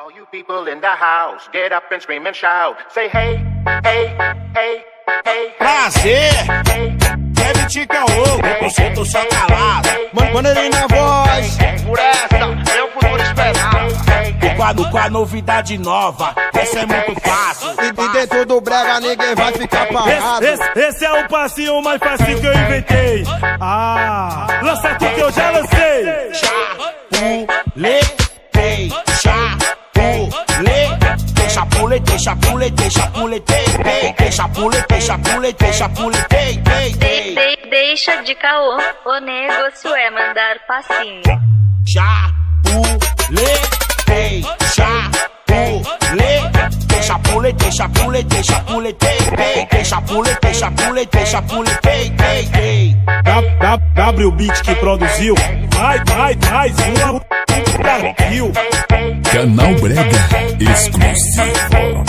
All you people in the house, get up and scream and shout. Say hey, hey, hey, hey. Prazer, Kevin Tica Louco, eu sinto só calado. Manda ele na voz. Por essa, meu futuro esperado. Com a novidade nova, essa é muito fácil. E dentro do brega ninguém vai ficar parado. Esse é o passinho mais fácil que eu inventei. Lança aqui que eu já lancei. Chapuletei, chapuletei, chapuletei, chapuletei, chapuletei, chapuletei, chapuletei, Deixa de caô, o negócio é mandar passinho. Chapuletei, chapuletei, chapuletei, chapuletei, chapuletei, chapuletei, chapuletei. W Beat que produziu. Vai, uma Brasil. Canal Brega exclusivo.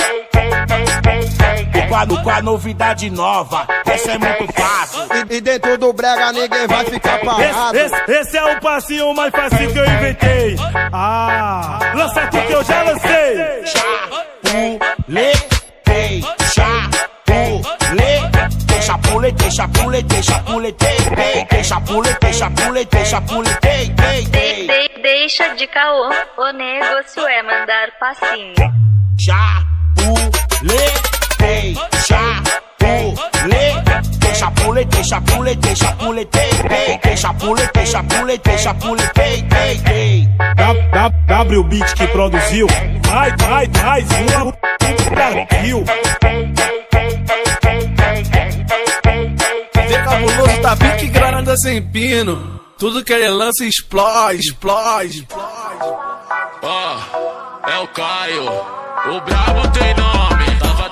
Com a novidade nova, essa é muito fácil. E dentro do brega ninguém vai ficar parado. Esse é o passinho mais fácil que eu inventei. Lança aqui que eu já lancei. Chapuletei, chapuletei, chapuletei, chapuletei, chapuletei, chapuletei, chapuletei. Deixa de caô, o negócio é mandar passinho. Chapuletei, chapuletei, chapuletei, chapuletei, chapuletei, chapuletei, chapuletei. W Beat que produziu. Vai, uma Brasil. Vê cabuloso, tá pique granada sem pino. Tudo que ele lança explode. É o Caio, o brabo tem nome.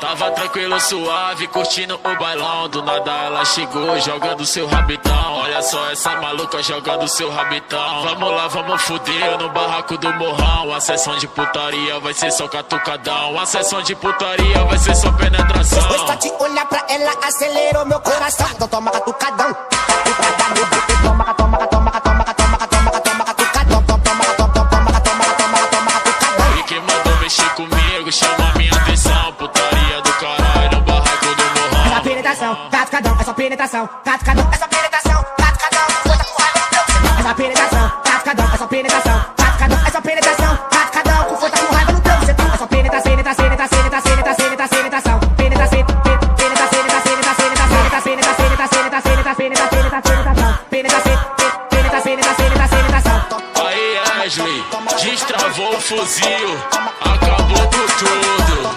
Tava tranquilo, suave, curtindo o bailão. Do nada ela chegou, jogando seu rabitão. Olha só essa maluca jogando seu rabitão. Vamos lá, vamos fuder no barraco do morrão. A sessão de putaria vai ser só catucadão. A sessão de putaria vai ser só penetração. Depois só de olhar pra ela acelerou meu coração. Então toma catucadão. E quem mandou mexer comigo chama minha atenção. Putaria do caralho no barraco do morrão. Essa penetração, catucadão, essa penetração, catucadão, essa penetração, catucadão, força com raiva no teu. Essa penetração, catucadão, essa penetração, catucadão, essa penetração, catucadão, com força com raiva no teu. Essa penetração, Aí Ashley, destravou o fuzil, acabou com tudo.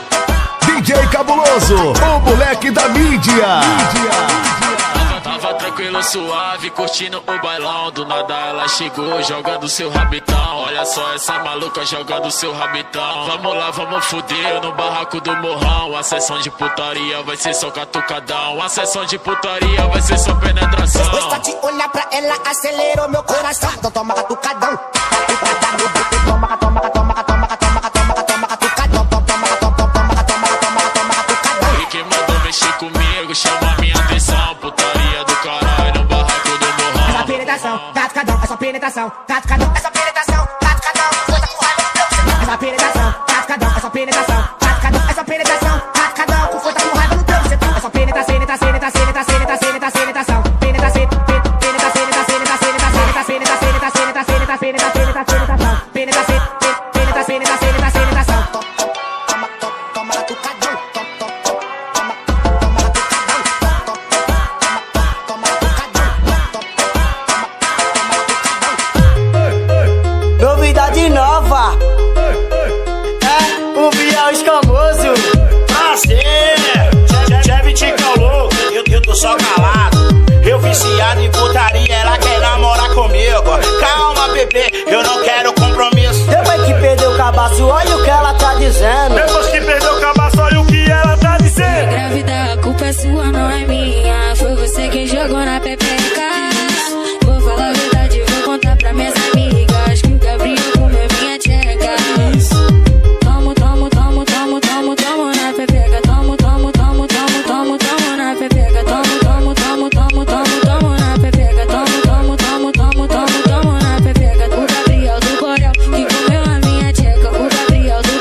DJ Cabuloso, o moleque da mídia. Tava tranquilo, suave, curtindo o bailão. Do nada ela chegou, jogando seu rabitão. Olha só essa maluca jogando seu rabitão. Vamos lá, vamos fuder no barraco do morrão. A sessão de putaria vai ser só catucadão. A sessão de putaria vai ser só penetração. Depois só de olhar pra ela acelerou meu coração. Então toma catucadão. E quem mandou mexer comigo chama minha atenção. Putaria do caralho no barraco do morrão. Essa penetração, catucadão, essa penetração, catucadão, essa penetração, catucadão, força com raiva no teu. Essa penetração, catucadão, essa penetração, catucadão, essa penetração, catucadão, com força com raiva no teu. Essa penetração, novidade nova. É o Biel escamoso. Prazer, Kevin Tica Louco, eu tô só calado. Eu viciado em putaria, ela quer namorar comigo. Calma, bebê, eu não quero compromisso. Depois que perdeu o cabaço, olha o que ela tá dizendo. Depois que perdeu o cabaço, olha o que ela tá dizendo. Grávida, a culpa é sua, não é minha. Foi você quem jogou na pepeca. Vou falar a verdade, vou contar pra minhas amigas que o Gabriel comeu minha tcheca. Tomo na pepeca. Tomo na pepeca. Tomo na pepeca. Tomo na pepeca. O Gabriel do Borel que comeu a minha tcheca. O Gabriel do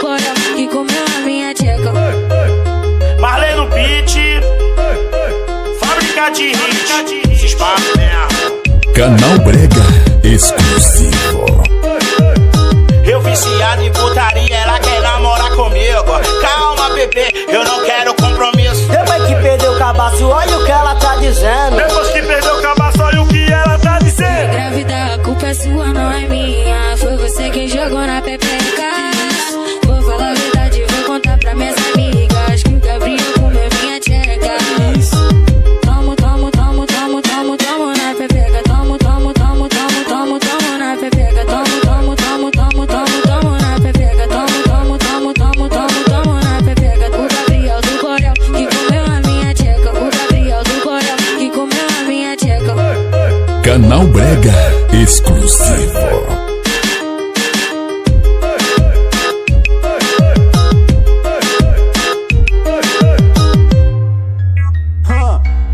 Canal Brega exclusivo. Eu viciado em putaria, ela quer namorar comigo. Calma, bebê, eu não quero compromisso. Depois que perdeu o cabaço, olha o que ela tá dizendo. Depois que perdeu o cabaço, olha o que ela tá dizendo. Grávida, a culpa é sua, não é minha. Foi você quem jogou na pepeca. Vou falar a verdade, vou contar pra minhas amigas que o Gabriel comeu minha tcheca. Tomo, tomo, tomo, tomo, tomo, tomo na pepeca. Tomo, tomo, tomo, tomo, tomo, tomo na pepeca. Tomo, tomo, tomo, tomo, tomo, tomo na pepeca. Tomo, tomo, tomo, tomo, tomo, tomo na pepeca. O Gabriel do Borel que comeu a minha tcheca. O Gabriel do Borel que comeu a minha tcheca. Canal Brega exclusivo.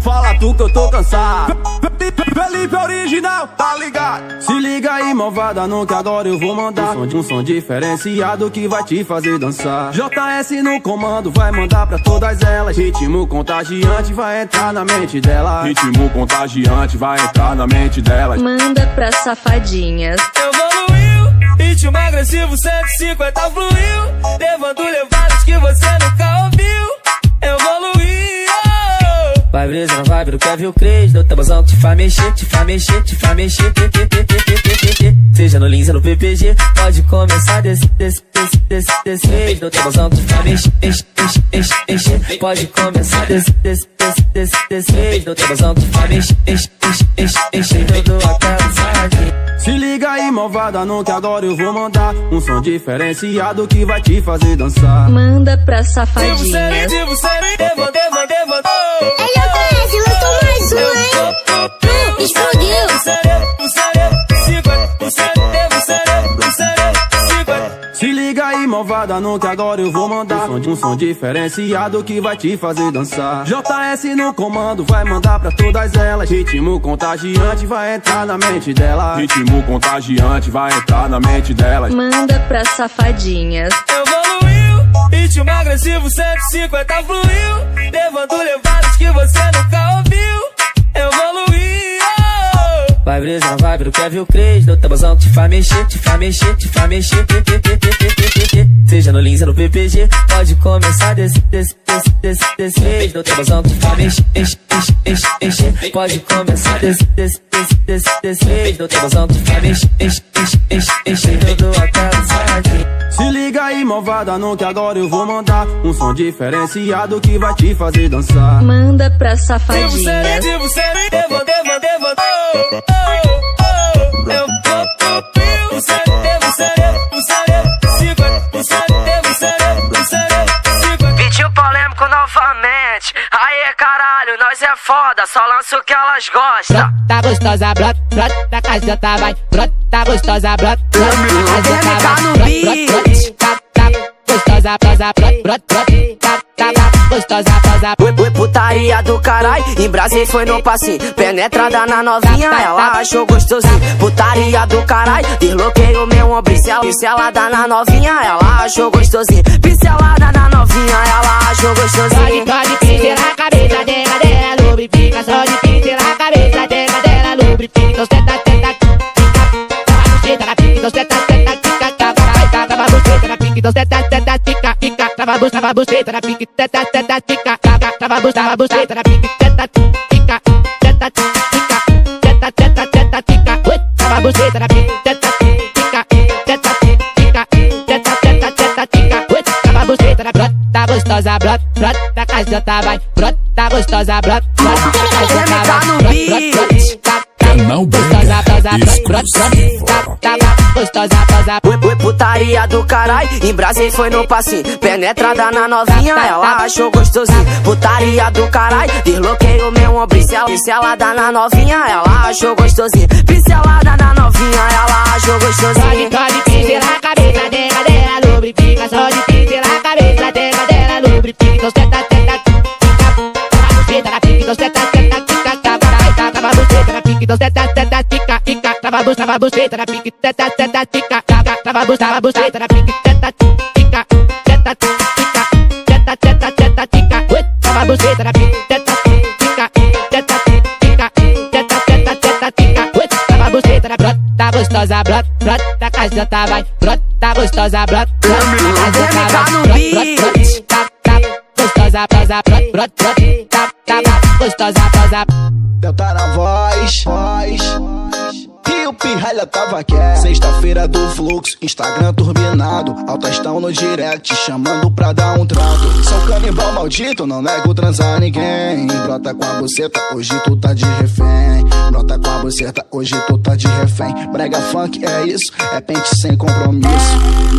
Fala tu que eu tô cansado. Felipe original, tá ligado? Se liga aí, malvada, não que agora eu vou mandar um som diferenciado que vai te fazer dançar. JS no comando, vai mandar pra todas elas. Ritmo contagiante vai entrar na mente delas. Ritmo contagiante vai entrar na mente delas. Manda pra safadinhas. Evoluiu, ritmo agressivo 150 fluiu, levando levadas que você nunca ouviu. Evoluiu. Vai brisa na vibe do Kevin Cres, do tabuzão que te faz mexer, te faz mexer, te faz mexer. Seja no Lins ou no PPG, pode começar desse vez. Do tabuzão que te faz mexer, pode começar desse vez. Do tabuzão que te faz mexer, eu dou aquela saque. Se liga aí, malvada, não que agora eu vou mandar um som diferenciado que vai te fazer dançar. Manda pra safadinhas. Explodiu! Se liga aí, malvada, não que agora eu vou mandar um som diferenciado que vai te fazer dançar. JS no comando, vai mandar pra todas elas. Ritmo contagiante vai entrar na mente delas. Ritmo contagiante vai entrar na mente delas. Manda pra safadinhas. Evoluiu, ritmo agressivo 150 fluiu, levando levadas que você nunca ouviu. Evoluiu. Vai brisa na vibe do Kevin Cres, do tabuzão que te faz mexer, te faz mexer, te faz mexer. Seja no Lins ou no PPG, pode começar desse vez. Do tabuzão que te faz mexer, pode começar desse vez. Do tabuzão que te faz mexer, eu dou aquela saque. Se liga aí, malvada, não que agora eu vou mandar um som diferenciado que vai te fazer dançar. Manda pra safadinhas. Vídeo polêmico novamente. Aê, caralho, nós é foda, só lança o que elas gostam. Tá gostosa, brota, brota, casota, vai. Brota, gostosa, brota, brota, casota, vai. Brota, gostosa, prosa, brota, gostosa, prosa. Putaria do carai, em Brasília foi no passinho. Penetrada na novinha, ela achou gostosinho. Putaria do carai, desloquei o meu ombro. Pincelada na novinha, ela achou gostosinho. Pincelada na novinha, ela achou gostosinho. Pode pincelar a cabeça dela, lubrifica. Só de pincelar a cabeça dela, lubrifica. Então senta, fica, então senta, fica, tava a buceta na pique, então senta, fica, tava a buceta na pique, fica, tava a buceta na pique, fica, tava a buceta na pique, tava a buceta na brota, gostosa, brota, casota, vai, brota, gostosa, brota, casota, vai, Canal Brega exclusivo. gostosa, prosa. Putaria do carai, em Brasília foi no passinho. Penetrada na novinha, ela achou gostosinho. Putaria do carai, desloquei o meu ombro. Pincelada na novinha, ela achou gostosinho. Pincelada na novinha, ela achou gostosinho. Pode pincelar a cabeça dela, lubrifica. Só de pincelar a cabeça dela, lubrifica. Então senta, fica, tava a buceta na pique. Então senta, fica, tava a buceta na pique. Então senta, fica, tava a buceta na pique. Senta, fica, tava a buceta na pique. Senta, fica, tava a buceta na pique. Senta, fica, gostosa, brota, brota, da casota vai, brota, gostosa, brota, brota, da casota vai, brota, gostosa, brota, brota, gostosa, brota. Delta na voz, e o pirralha tava quieto. Sexta-feira do fluxo, Instagram turbinado, altastão no direct, chamando pra dar um trato. Sou canibal maldito, não nego transar ninguém. Brota com a buceta, hoje tu tá de refém. Brota com a buceta, hoje tu tá de refém. Brega funk, é isso, é pente sem compromisso.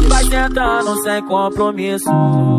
Vai tentando sem compromisso.